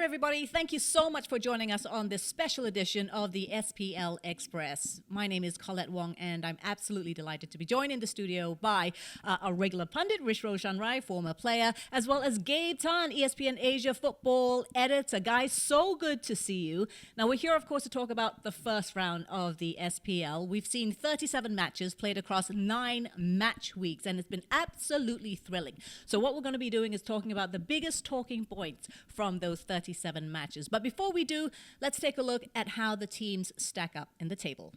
there, everybody. Thank you so much for joining us on this special edition of the SPL Express. My name is Colette Wong, and I'm absolutely delighted to be joined in the studio by our regular pundit, Rish Roshan Rai, former player, as well as Gabe Tan, ESPN Asia football editor. Guys, so good to see you. Now, we're here, of course, to talk about the first round of the SPL. We've seen 37 matches played across 9 match weeks, and it's been absolutely thrilling. So what we're going to be doing is talking about the biggest talking points from those 37 matches. But before we do, let's take a look at how the teams stack up in the table.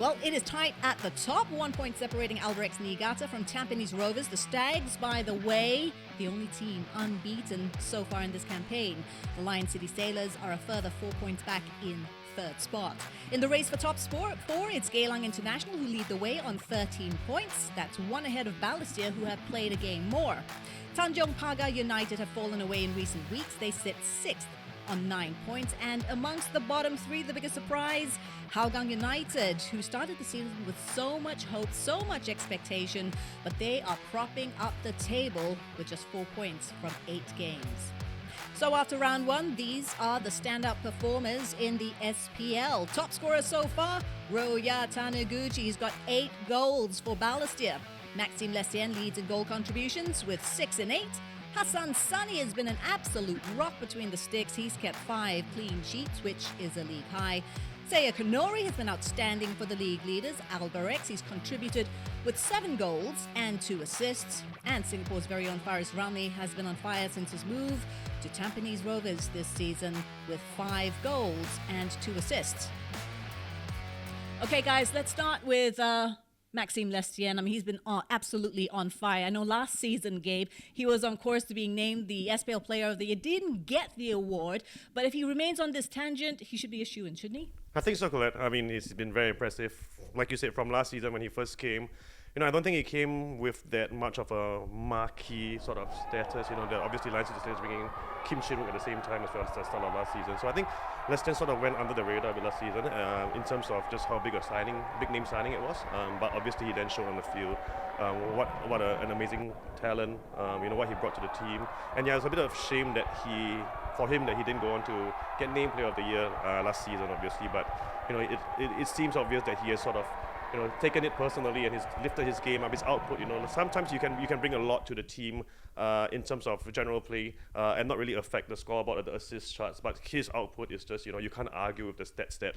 Well, it is tight at the top. 1 point separating Albirex Niigata from Tampines Rovers. The Stags, by the way, the only team unbeaten so far in this campaign. The Lion City Sailors are a further 4 points back in third spot. In the race for top four, it's Geylang International who lead the way on 13 points. That's one ahead of Balestier, who have played a game more. Tanjong Pagar United have fallen away in recent weeks. They sit 6th on 9 points. And amongst the bottom 3, the biggest surprise, Hougang United, who started the season with so much hope, so much expectation, but they are propping up the table with just 4 points from 8 games. So after round 1, these are the standout performers in the SPL. Top scorer so far, Roya Taniguchi. He's got 8 goals for Balestier. Maxime Lestien leads in goal contributions with 6 and 8. Hassan Sani has been an absolute rock between the sticks. He's kept 5 clean sheets, which is a league high. Seiya Konori has been outstanding for the league leaders. Albirex, he's contributed with 7 goals and 2 assists. And Singapore's very own Faris Ramli has been on fire since his move to Tampines Rovers this season with 5 goals and 2 assists. Okay, guys, let's start with Maxime Lestien. I mean, he's been absolutely on fire. I know last season, Gabe, he was on course to being named the SPL Player of the Year. Didn't get the award, but if he remains on this tangent, he should be a shoo-in, shouldn't he? I think so, Colette. I mean, he's been very impressive. Like you said, from last season when he first came, I don't think he came with that much of a marquee sort of status. Obviously Lion City is bringing Kim Shin-wook at the same time as well as the start of last season. So I think Lestien sort of went under the radar a bit last season in terms of just how big name signing it was. But obviously he then showed on the field what an amazing talent, what he brought to the team. And yeah, it's a bit of shame that for him that he didn't go on to get named Player of the Year last season, obviously. But it seems obvious that he has sort of taken it personally and he's lifted his game up, his output. Sometimes you can bring a lot to the team in terms of general play and not really affect the scoreboard or the assist charts. But his output is just, you can't argue with the stats that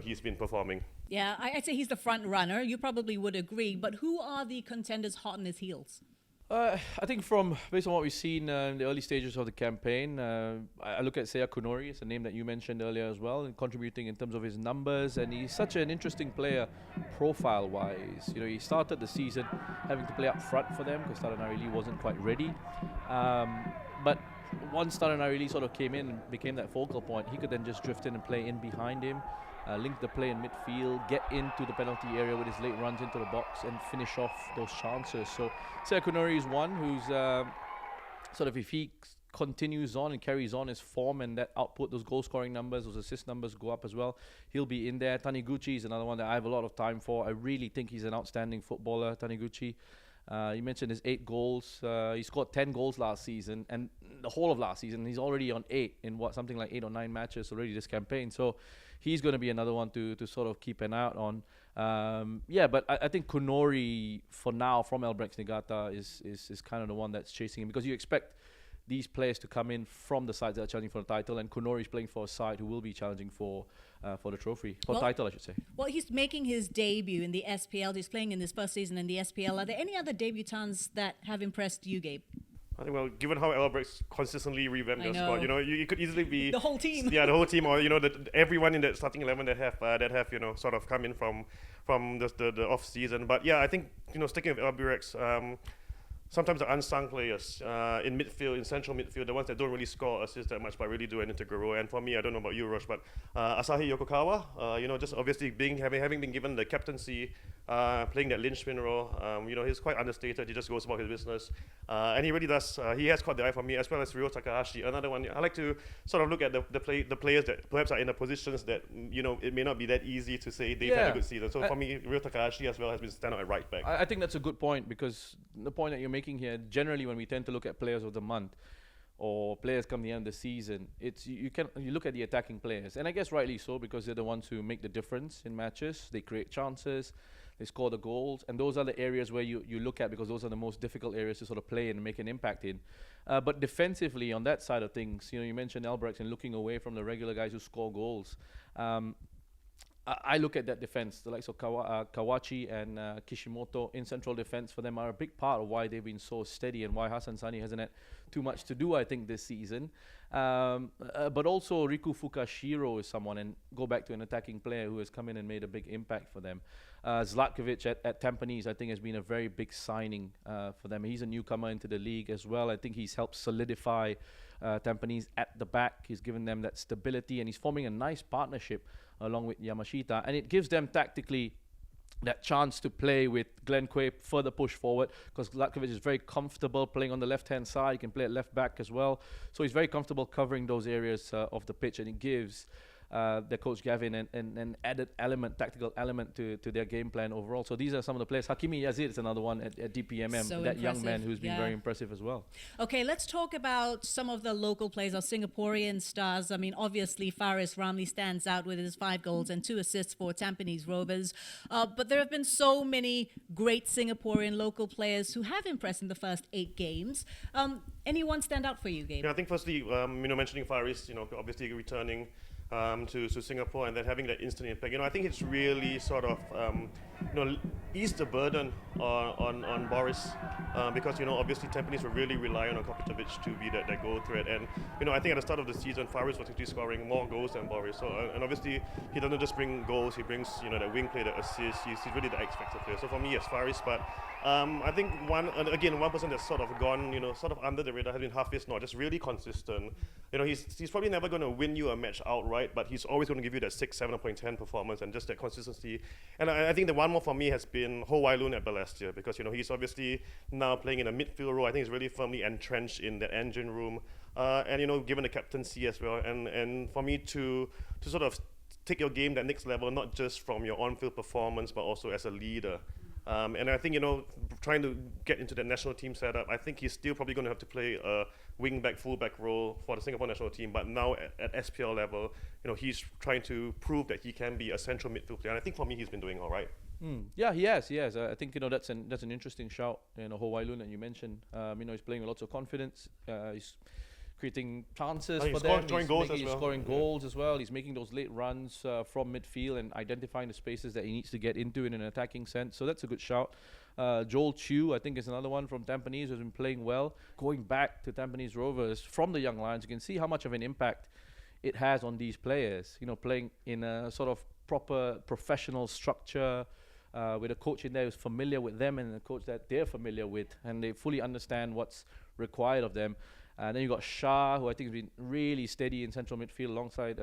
he's been performing. Yeah, I'd say he's the front runner. You probably would agree. But who are the contenders' Hotness Heels? I think based on what we've seen in the early stages of the campaign, I look at Seiya Konori. It's a name that you mentioned earlier as well, and contributing in terms of his numbers, and he's such an interesting player profile-wise. He started the season having to play up front for them because Tadana really wasn't quite ready. But once Tadana really sort of came in and became that focal point, he could then just drift in and play in behind him. Link the play in midfield, get into the penalty area with his late runs into the box and finish off those chances. So Seiya Konori is one who's sort of, if he continues on and carries on his form and that output, those goal scoring numbers, those assist numbers go up as well, he'll be in there. Taniguchi is another one that I have a lot of time for. I really think he's an outstanding footballer, Taniguchi. You mentioned his 8 goals. He scored 10 goals last season, and the whole of last season he's already on 8 in something like 8 or 9 matches already this campaign. So he's going to be another one to sort of keep an eye out on. But I think Konori for now from Albirex Niigata is kind of the one that's chasing him, because you expect these players to come in from the sides that are challenging for the title, and Konori is playing for a side who will be challenging for the trophy, title, I should say. Well, he's making his debut in the SPL. He's playing in his first season in the SPL. Are there any other debutants that have impressed you, Gabe? I think, well, given how Albirex consistently revamped their squad, you could easily be the whole team. Yeah, the whole team, or everyone in that starting 11 that have sort of come in from the off season. But yeah, I think sticking with Albirex, sometimes the unsung players in midfield, in central midfield, the ones that don't really score assists that much but really do an integral role. And for me, I don't know about you, Rosh, but Asahi Yokokawa, just obviously having been given the captaincy, playing that linchpin role, he's quite understated. He just goes about his business, and he really does. He has caught the eye for me, as well as Ryo Takahashi. Another one. I like to sort of look at the players that perhaps are in the positions that it may not be that easy to say they've had a good season. So for me, Ryo Takahashi as well has been standout at right back. I think that's a good point, because the point that you're making here, generally when we tend to look at players of the month, or players come the end of the season, it's you look at the attacking players, and I guess rightly so, because they're the ones who make the difference in matches. They create chances, they score the goals, and those are the areas where you look at, because those are the most difficult areas to sort of play and make an impact in. But defensively, on that side of things, you mentioned Albrecht and looking away from the regular guys who score goals. I look at that defense, the likes of Kawachi and Kishimoto in central defense. For them, are a big part of why they've been so steady and why Hassan Sani hasn't had too much to do, I think, this season. But also Riku Fukashiro is someone, and go back to an attacking player who has come in and made a big impact for them. Zlatkovic at Tampines, I think, has been a very big signing for them. He's a newcomer into the league as well. I think he's helped solidify Tampines at the back. He's given them that stability, and he's forming a nice partnership along with Yamashita, and it gives them tactically that chance to play with Glenn Quay further push forward, because Zlatkovic is very comfortable playing on the left-hand side. He can play at left back as well, so he's very comfortable covering those areas of the pitch, and it gives their coach Gavin an added element, tactical element to their game plan overall. So these are some of the players. Hakimi Yazid is another one at DPMM, So that impressive, young man who's been very impressive as well. Okay, let's talk about some of the local players, our Singaporean stars. I mean, obviously, Faris Ramli stands out with his 5 goals and 2 assists for Tampines Rovers. But there have been so many great Singaporean local players who have impressed in the first 8 games. Anyone stand out for you, Gabe? I think firstly, mentioning Faris, obviously returning to Singapore and then having that instant impact. I think it's really sort of eased the burden on Boris, because obviously Tampines were really relying on Kopitovic to be that goal threat, and I think at the start of the season Faris was actually scoring more goals than Boris. So and obviously he doesn't just bring goals, he brings that wing play, that assist. He's really the X factor player. So for me, yes, Faris. But I think one person that's sort of gone sort of under the radar has been Hafiz Noor, just really consistent. He's probably never going to win you a match outright, but he's always going to give you that 6, 7.10 performance and just that consistency. And I think the one more for me has been Ho Wai Loon at Balestier, because he's obviously now playing in a midfield role. I think he's really firmly entrenched in that engine room, and given the captaincy as well. And for me to sort of take your game that next level, not just from your on-field performance, but also as a leader. And I think, trying to get into the national team setup, I think he's still probably going to have to play a wing-back, full-back role for the Singapore national team. But now at SPL level, he's trying to prove that he can be a central midfield player. And I think for me, he's been doing all right. Yeah, he has. I think that's an interesting shout. Ho Wai Loon that you mentioned. He's playing with lots of confidence. He's creating chances for them. He's scoring goals as well. He's making those late runs from midfield and identifying the spaces that he needs to get into in an attacking sense. So that's a good shout. Joel Chew, I think, is another one from Tampines who's been playing well. Going back to Tampines Rovers from the Young Lions, you can see how much of an impact it has on these players. Playing in a sort of proper professional structure, with a coach in there who's familiar with them and a coach that they're familiar with, and they fully understand what's required of them. And then you got Shah, who I think has been really steady in central midfield alongside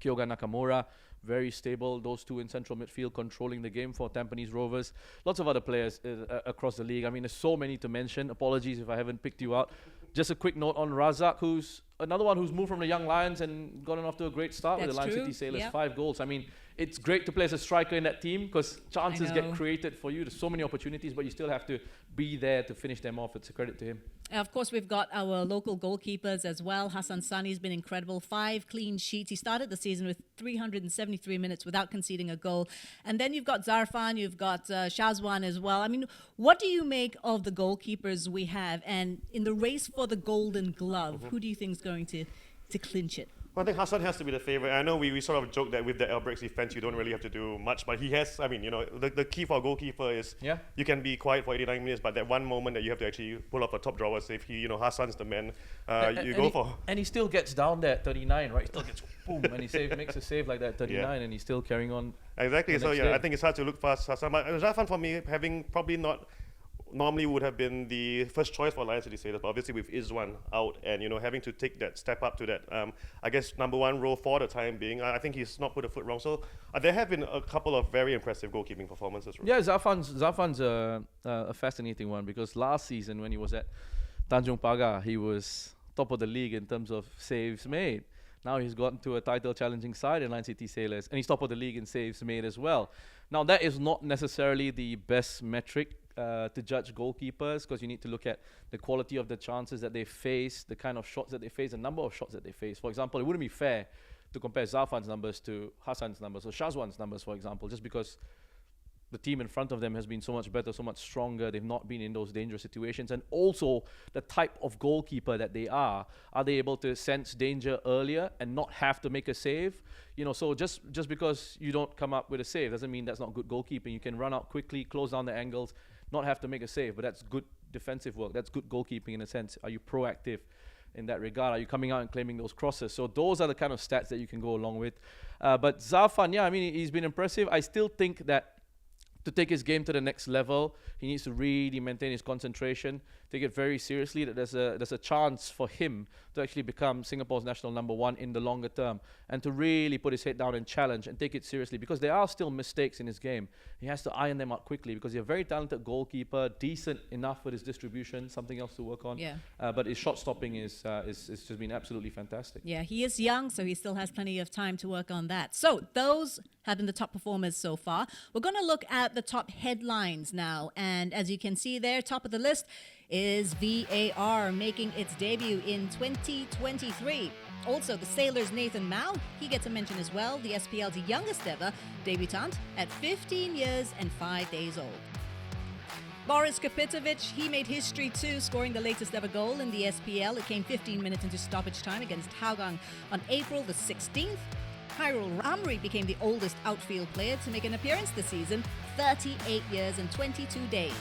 Kyoga Nakamura. Very stable, those two in central midfield, controlling the game for Tampines Rovers. Lots of other players across the league. I mean, there's so many to mention. Apologies if I haven't picked you out. Just a quick note on Razak, who's another one who's moved from the Young Lions and gotten off to a great start with the Lion City Sailors. 5 goals. I mean, it's great to play as a striker in that team because chances get created for you. There's so many opportunities, but you still have to be there to finish them off. It's a credit to him. Of course, we've got our local goalkeepers as well. Hassan Sani's been incredible. 5 clean sheets. He started the season with 373 minutes without conceding a goal. And then you've got Zarfan, you've got Shazwan as well. I mean, what do you make of the goalkeepers we have? And in the race for the Golden Glove, who do you think is going to clinch it? Well, I think Hassan has to be the favourite. I know we sort of joke that with the Albrecht's defence, you don't really have to do much, but he has. I mean, the key for a goalkeeper is you can be quiet for 89 minutes, but that one moment that you have to actually pull off a top drawer save, Hassan's the man you go for. And he still gets down there at 39, right? He still gets boom, and he makes a save like that at 39, and he's still carrying on. Exactly. So I think it's hard to look past Hassan. But Zarfan, for me, having probably not normally would have been the first choice for Lion City Sailors, but obviously with Izwan out and having to take that step up to that I guess number 1 role for the time being, I think he's not put a foot wrong. So there have been a couple of very impressive goalkeeping performances. Yeah, Zarfan's a fascinating one because last season when he was at Tanjong Pagar, he was top of the league in terms of saves made. Now he's gotten to a title challenging side in Lion City Sailors, and he's top of the league in saves made as well. Now that is not necessarily the best metric to judge goalkeepers, because you need to look at the quality of the chances that they face, the kind of shots that they face, the number of shots that they face. For example, it wouldn't be fair to compare Zafan's numbers to Hassan's numbers or Shazwan's numbers, for example, just because the team in front of them has been so much better, so much stronger. They've not been in those dangerous situations. And also, the type of goalkeeper that they are they able to sense danger earlier and not have to make a save? You know, so just because you don't come up with a save doesn't mean that's not good goalkeeping. You can run out quickly, close down the angles, not have to make a save, but that's good defensive work. That's good goalkeeping in a sense. Are you proactive in that regard? Are you coming out and claiming those crosses? So those are the kind of stats that you can go along with. But Zafan, yeah, I mean, he's been impressive. I still think that to take his game to the next level, he needs to really maintain his concentration, take it very seriously, that there's a chance for him to actually become Singapore's national number one in the longer term, and to really put his head down and challenge and take it seriously, because there are still mistakes in his game. He has to iron them out quickly, because he's a very talented goalkeeper, decent enough with his distribution, something else to work on. Yeah. But his shot stopping is just been absolutely fantastic. Yeah, he is young, so he still has plenty of time to work on that. So those have been the top performers so far. We're going to look at the top headlines now. And as you can see there, top of the list is VAR making its debut in 2023. Also, the Sailors' Nathan Mao, he gets a mention as well. The SPL's youngest ever debutant at 15 years and 5 days old. Boris Kapitovic, he made history too, scoring the latest ever goal in the SPL. It came 15 minutes into stoppage time against Hougang on April the 16th. Khairul Amri became the oldest outfield player to make an appearance this season, 38 years and 22 days.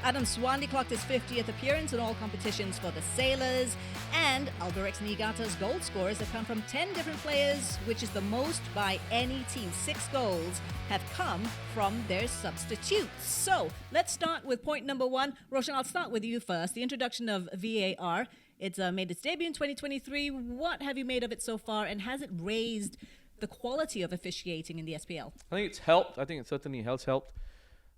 Adam Swandi clocked his 50th appearance in all competitions for the Sailors, and Albirex Niigata's goal scorers have come from 10 different players, which is the most by any team. 6 goals have come from their substitutes. So let's start with point number 1. Roshan, I'll start with you first. The introduction of VAR. It's made its debut in 2023. What have you made of it so far, and has it raised the quality of officiating in the SPL? I think it's helped. I think it certainly has helped.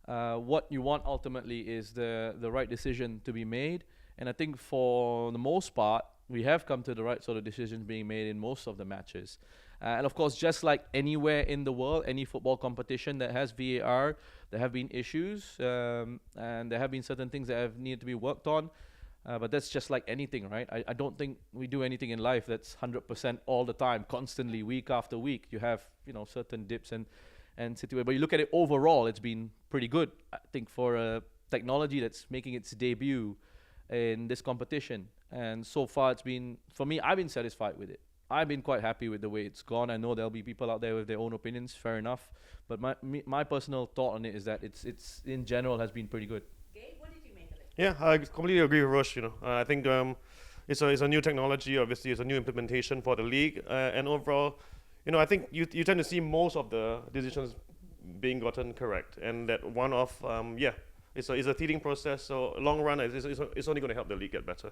What you want ultimately is the right decision to be made. And I think for the most part, we have come to the right sort of decisions being made in most of the matches. And of course, just like anywhere in the world, any football competition that has VAR, there have been issues and there have been certain things that have needed to be worked on. But that's just like anything, right? I don't think we do anything in life that's 100% all the time, constantly, week after week. You have, certain dips and situations. But you look at it overall, it's been pretty good. I think for a technology that's making its debut in this competition. And so far it's been, for me, I've been satisfied with it. I've been quite happy with the way it's gone. I know there'll be people out there with their own opinions, fair enough. But my personal thought on it is that it's in general has been pretty good. What did you make of it? Yeah, I completely agree with Rosh. I think it's a new technology. Obviously, it's a new implementation for the league, and overall, I think you tend to see most of the decisions being gotten correct, and that one-off, it's a teething process. So long run, it's only going to help the league get better.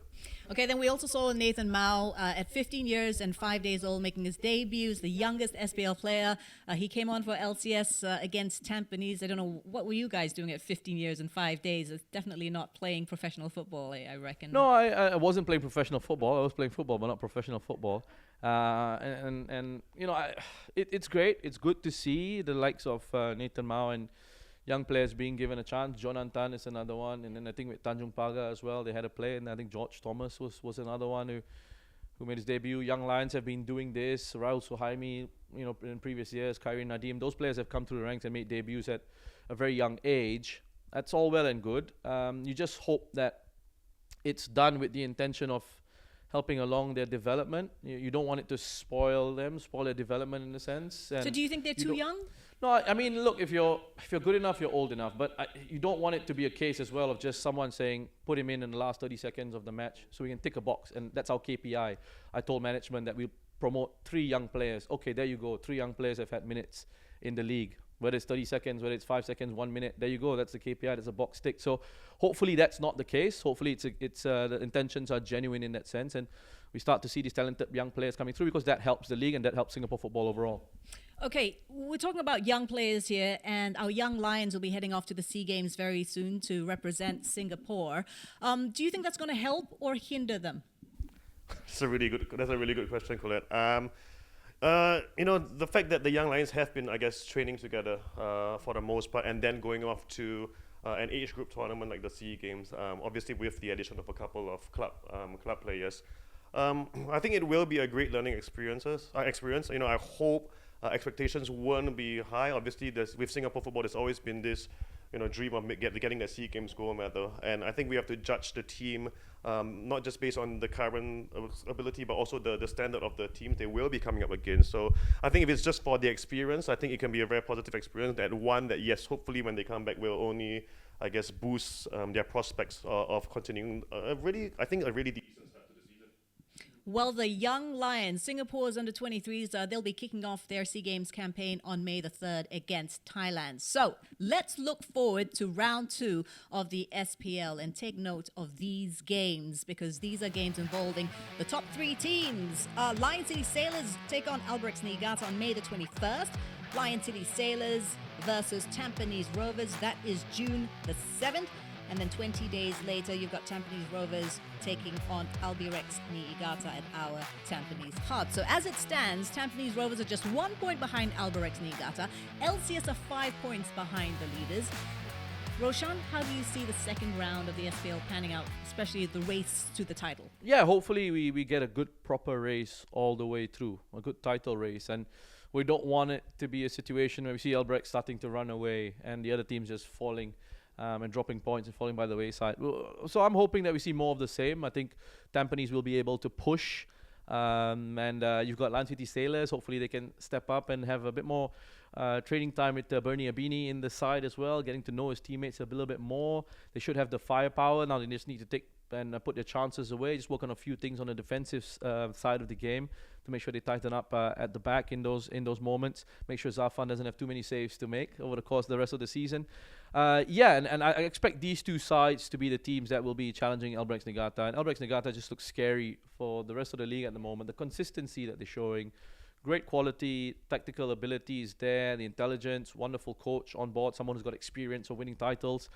Okay, then we also saw Nathan Mao at 15 years and 5 days old making his debut as the youngest SPL player. He came on for LCS against Tampines. I don't know, what were you guys doing at 15 years and 5 days? It's definitely not playing professional football, I reckon. No, I wasn't playing professional football. I was playing football, but not professional football. It's great. It's good to see the likes of Nathan Mao and young players being given a chance. John Antan is another one, and then I think with Tanjung Pagar as well, they had a play, and I think George Thomas was another one who made his debut. Young Lions have been doing this. Raul Suhaimi, in previous years, Khairi Nadim, those players have come through the ranks and made debuts at a very young age. That's all well and good. You just hope that it's done with the intention of helping along their development. You don't want it to spoil their development in a sense. And so do you think they're too young? No, I mean, look, if you're good enough, you're old enough. But you don't want it to be a case as well of just someone saying, put him in the last 30 seconds of the match so we can tick a box. And that's our KPI. I told management that we'll promote 3 young players. Okay, there you go. 3 young players have had minutes in the league. Whether it's 30 seconds, whether it's 5 seconds, 1 minute, there you go. That's the KPI. That's a box tick. So hopefully that's not the case. Hopefully the intentions are genuine in that sense. And we start to see these talented young players coming through, because that helps the league and that helps Singapore football overall. Okay, we're talking about young players here, and our young Lions will be heading off to the SEA Games very soon to represent Singapore. Do you think that's going to help or hinder them? That's a really good question, Colette. The fact that the young Lions have been, I guess, training together for the most part, and then going off to an age group tournament like the SEA Games, obviously with the addition of a couple of club players. I think it will be a great learning experience. You know, I hope expectations won't be high. Obviously, with Singapore football, there's always been this, you know, dream of getting the SEA Games gold medal. And I think we have to judge the team not just based on the current ability, but also the standard of the teams they will be coming up against. So I think if it's just for the experience, I think it can be a very positive experience. That yes, hopefully when they come back will only, I guess, boost their prospects of continuing a really decent start to the season. Well, the Young Lions, Singapore's under-23s, they'll be kicking off their SEA Games campaign on May the 3rd against Thailand. So let's look forward to round 2 of the SPL and take note of these games, because these are games involving the top 3 teams. Lion City Sailors take on Albirex Niigata on May the 21st. Lion City Sailors versus Tampines Rovers. That is June the 7th. And then 20 days later, you've got Tampines Rovers taking on Albirex Niigata at our Tampines hub. So as it stands, Tampines Rovers are just 1 point behind Albirex Niigata. LCS are 5 points behind the leaders. Roshan, how do you see the second round of the SPL panning out, especially the race to the title? Yeah, hopefully we get a good proper race all the way through, a good title race. And we don't want it to be a situation where we see Albirex starting to run away and the other teams just falling and dropping points and falling by the wayside. So I'm hoping that we see more of the same. I think Tampines will be able to push. And you've got Lion City Sailors. Hopefully they can step up and have a bit more training time with Bernie Abini in the side as well, getting to know his teammates a little bit more. They should have the firepower. Now they just need to take and put their chances away, just work on a few things on the defensive side of the game to make sure they tighten up at the back in those moments. Make sure Zafan doesn't have too many saves to make over the course of the rest of the season. And I expect these two sides to be the teams that will be challenging Albirex Niigata. And Albirex Niigata just looks scary for the rest of the league at the moment. The consistency that they're showing, great quality, tactical ability is there, the intelligence, wonderful coach on board, someone who's got experience of winning titles.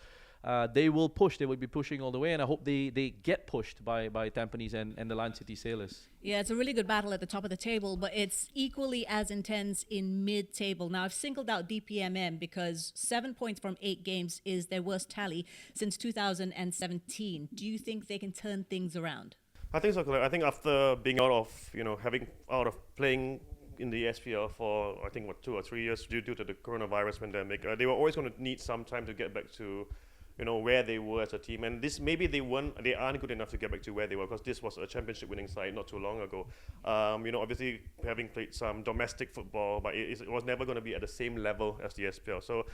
They will push. They will be pushing all the way, and I hope they get pushed by Tampines and the Lion City Sailors. Yeah, it's a really good battle at the top of the table, but it's equally as intense in mid-table. Now, I've singled out DPMM because 7 points from 8 games is their worst tally since 2017. Do you think they can turn things around? I think so. I think after being out of playing in the SPL for 2 or 3 years due to the coronavirus pandemic, they were always going to need some time to get back to where they were as a team, and this maybe they aren't good enough to get back to where they were, because this was a championship winning side not too long ago. Obviously having played some domestic football, but it was never going to be at the same level as the SPL. So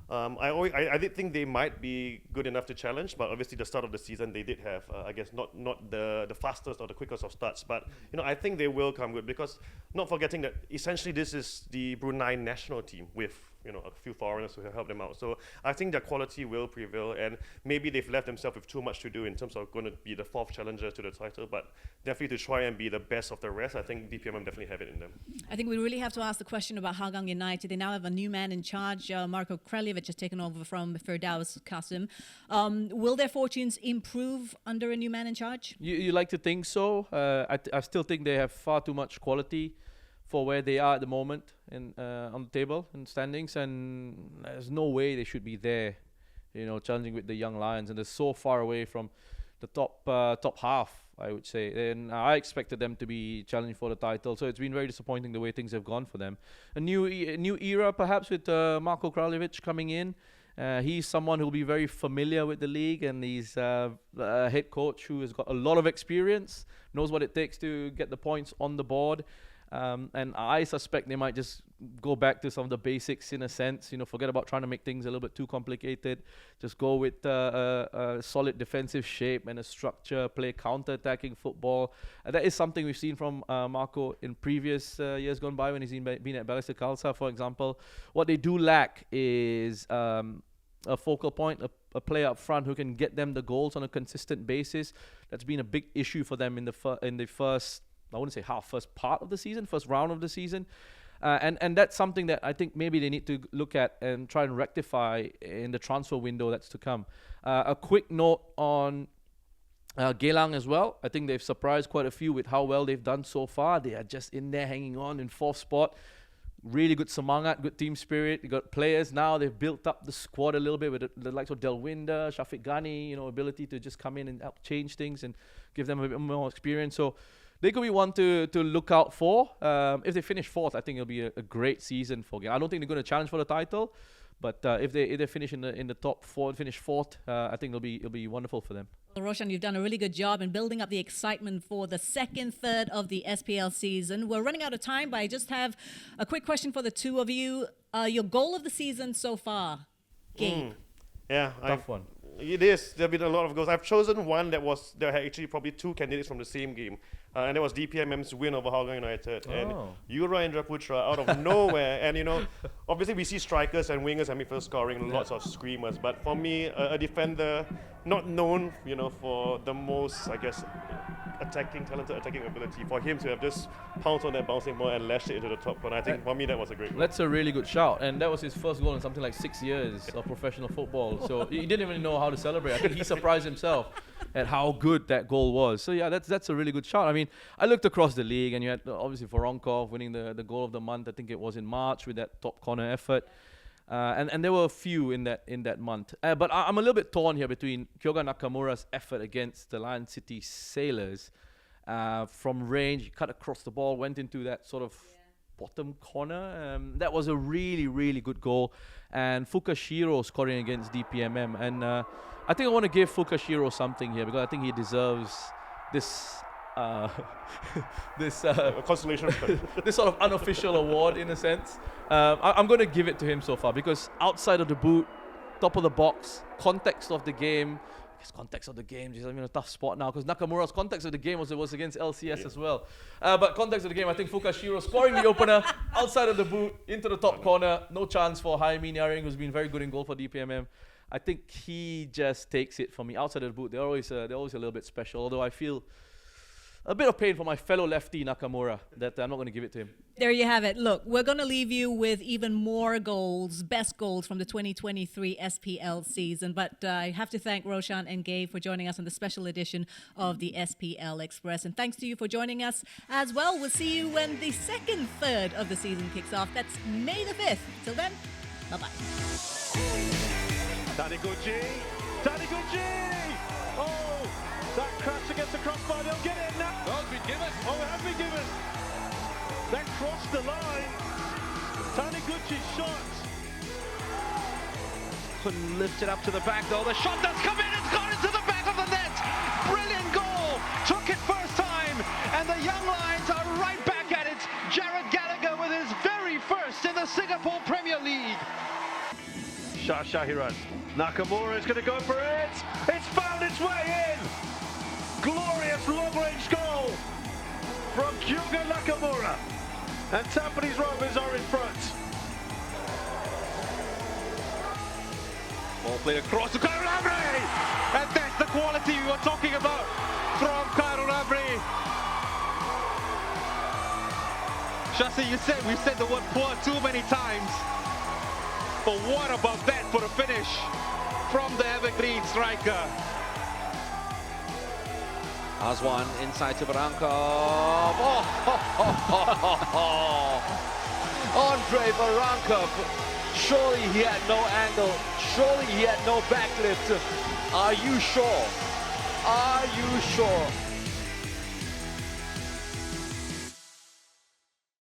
I did think they might be good enough to challenge, but obviously the start of the season they did have, not the fastest or the quickest of starts. But I think they will come good, because not forgetting that essentially this is the Brunei national team with a few foreigners who have helped them out. So I think their quality will prevail, and maybe they've left themselves with too much to do in terms of going to be the 4th challenger to the title, but definitely to try and be the best of the rest, I think DPMM definitely have it in them. I think we really have to ask the question about Hougang United. They now have a new man in charge. Marko Kraljevic has taken over from Firdaus Qasim. Will their fortunes improve under a new man in charge? You like to think so. I still think they have far too much quality for where they are at the moment on the table and standings, and there's no way they should be there, challenging with the Young Lions, and they're so far away from the top half, I would say. And I expected them to be challenging for the title, so it's been very disappointing the way things have gone for them. A new era perhaps with Marko Kraljevic coming in. He's someone who will be very familiar with the league, and he's a head coach who has got a lot of experience, knows what it takes to get the points on the board. And I suspect they might just go back to some of the basics in a sense, forget about trying to make things a little bit too complicated. Just go with a solid defensive shape and a structure, play counter-attacking football. That is something we've seen from Marco in previous years gone by when he's been at Balestier Khalsa, for example. What they do lack is a focal point, a player up front who can get them the goals on a consistent basis. That's been a big issue for them in the first, I wouldn't say first part of the season, first round of the season. And that's something that I think maybe they need to look at and try and rectify in the transfer window that's to come. A quick note on Geylang as well. I think they've surprised quite a few with how well they've done so far. They are just in there hanging on in 4th spot. really good semangat, good team spirit. You got players now. They've built up the squad a little bit with the likes of Delwinder, Shafiq Ghani. Ability to just come in and help change things and give them a bit more experience. So they could be one to look out for. If they finish fourth, I think it'll be a great season for Genk. I don't think they're going to challenge for the title, but if they finish in the top four, finish fourth, I think it'll be wonderful for them. Well, Roshan, you've done a really good job in building up the excitement for the second third of the SPL season. We're running out of time, but I just have a quick question for the two of you. Your goal of the season so far, Gabe? Yeah, Tough one. It is. There have been a lot of goals. I've chosen one there had actually probably two candidates from the same game. And that was DPMM's win over Hougang United. And Yura Indra Putra out of nowhere. And, obviously we see strikers and wingers and midfielders scoring lots of screamers. But for me, a defender not known, for the most, I guess, talented attacking ability, for him to have just pounced on that bouncing ball and lashed it into the top corner, I think for me that was a great goal. That's a really good shout, and that was his first goal in something like 6 years of professional football. So he didn't even know how to celebrate. I think he surprised himself at how good that goal was. So yeah, that's a really good shout. I mean, I looked across the league, and you had obviously Voronkov winning the goal of the month. I think it was in March with that top corner effort. And there were a few in that month. But I'm a little bit torn here between Kyoga Nakamura's effort against the Lion City Sailors. From range, he cut across the ball, went into that sort of bottom corner. That was a really, really good goal. And Fukashiro scoring against DPMM. And I think I want to give Fukashiro something here because I think he deserves this consolation this sort of unofficial award in a sense. I'm going to give it to him so far because outside of the boot, top of the box, context of the game. Context of the game, he's in a tough spot now because Nakamura's context of the game was against LCS as well. But context of the game, I think Fukashiro scoring the opener outside of the boot into the top corner. No chance for Haimi Nyaring, who's been very good in goal for DPMM. I think he just takes it for me. Outside of the boot, they're always a little bit special. Although I feel a bit of pain for my fellow lefty Nakamura that I'm not going to give it to him. There you have it. Look, we're going to leave you with even more goals, best goals from the 2023 SPL season. But I have to thank Roshan and Gabe for joining us on the special edition of the SPL Express. And thanks to you for joining us as well. We'll see you when the second third of the season kicks off. That's May the 5th. Till then, bye-bye. Taniguchi! Oh! That crash against the crossbar, they'll get it now! Oh, it's been given! Oh, it has been given! That crossed the line! Taniguchi's shot! Couldn't lift it up to the back though, the shot that's come in, it's gone into the back of the net! Brilliant goal! Took it first time, and the Young Lions are right back at it! Jared Gallagher with his very first in the Singapore Premier League! Shahiran. Nakamura is going to go for it! It's found its way in! Glorious long-range goal from Kyoga Nakamura, and Tampines Rovers are in front. Ball played across to Khairul Amri, and that's the quality we were talking about from Khairul Amri. Shasi, we've said the word poor too many times, but what about that for a finish from the evergreen striker? Aswan inside to Voronkov. Andre Voronkov. Surely he had no angle. Surely he had no backlift. Are you sure? Are you sure?